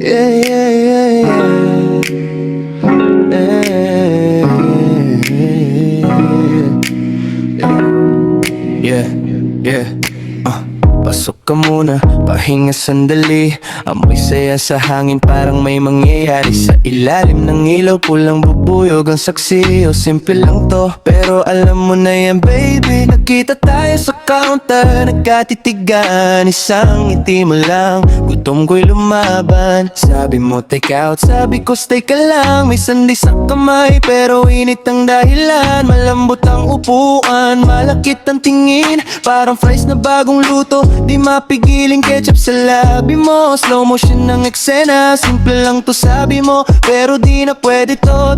Yeah, yeah, yeah, yeah. Yeah, yeah. Pasok ka muna, pahinga sandali. Amoy saya sa hangin, parang may mangyayari. Sa ilalim ng ilaw, pulang bubuyog ang saksi. O simple lang to, pero alam mo na yan baby. Nakita tayo sa counter, nagkatitigan. Isang ngiti mo lang, gutom ko'y lumaban. Sabi mo take out, sabi ko stay ka lang. May sandi sa kamay, pero init ang dahilan. Malambot ang upuan, malakit ang tingin. Parang fries na bagong luto, di mapigiling ketchup sa labi mo. Slow motion ng eksena, simple lang to sabi mo, pero di na pwede to,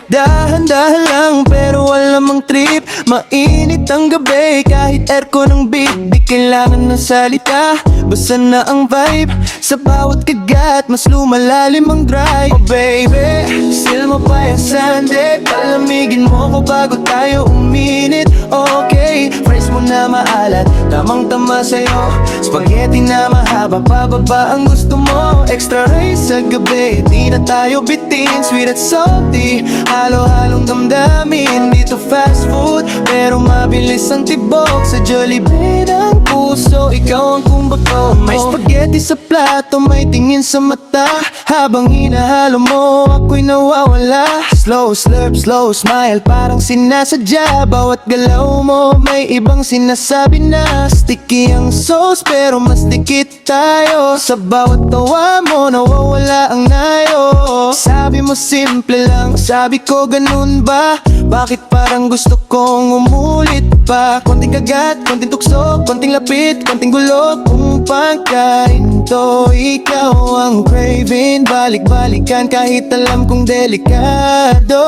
dahan-dahan lang, pero wala mang trip. Mainit ang gabi, kahit aircon ng beat. Di kailangan ng salita, basta na ang vibe. Sa bawat kagat, mas lumalalim ang drive. Oh baby, still mo pa yung sande. Palamigin mo ko bago tayo uminit. Okay, fries mo na maalat, tamang-tama sa'yo. Spaghetti na mahaba, pababa ang gusto mo. Extra rice sa gabi, di na tayo bitin. Sweet at salty, halo-halong damdamin. Dito fast food, pero mabilis ang tibok. Sa Jollibee ng puso, ikaw ang kumbato. May spaghetti sa plato, may tingin sa mata. Habang hinahalo mo, ako'y nawawala. Slow slurp, slow smile, parang sinasadya. Bawat galaw mo, may ibang sinasabi na. Sticky ang sauce, pero mas dikit tayo. Sa bawat tawa mo, nawawala ang nayo. Sabi mo simple lang, sabi ko ganun ba? Bakit parang gusto kong umulit pa? Konting kagat, konting tukso, konting lapit, konting gulo. Kung pagkain to, ikaw ang craving. Balik-balikan kahit alam kong delikado.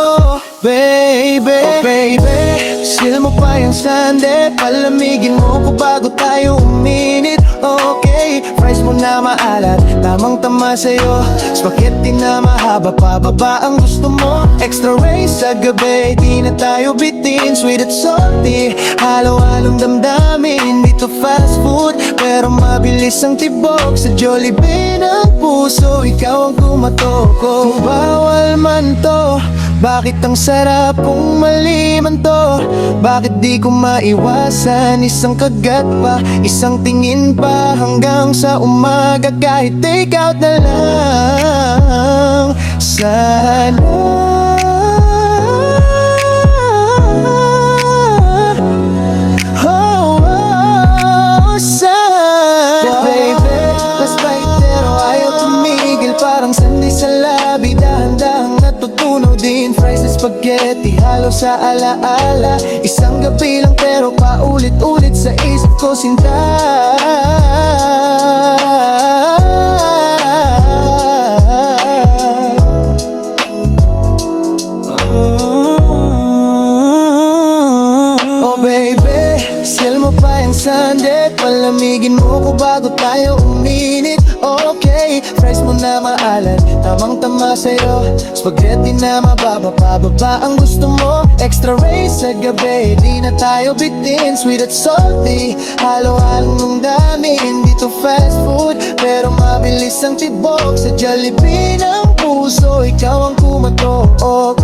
Baby, oh baby, seal mo pa yung sande. Palamigin mo ko bago tayo uminit. Okay, fries mo na maalat, tamang-tama sa'yo. Spaghetti na mahaba, pababa ang gusto mo. Extra rice sa gabi, di na tayo bitin. Sweet at salty, halo-halong damdamin. Dito fast food, pero mabilis ang tibok. Sa Jollibee ng puso, ikaw ang kumatok. Kung bawal man to, bakit ang sarap kung mali man to? Bakit di ko maiwasan? Isang kagat pa, isang tingin pa, hanggang sa umaga. Kahit take out na lang sana. Baby, last bite pero ayaw tumigil. Parang sandi sa labi, dahan-dahang natutunaw din. Fries at spaghetti, halo sa alaala. Isang gabi lang pero paulit-ulit sa isip ko sinta. Oh baby, seal mo pa yung sande. Palamigin mo ko bago tayo uminit. Okay, fries mo na maalat, tamang-tama sa'yo. Spaghetti na mababa, pababa ang gusto mo. Extra rice sa gabi, di na tayo bitin. Sweet at salty, halo-halong nung damin. Dito fast food, pero mabilis ang tibok. Sa Jollibee ng puso, ikaw ang kumatok.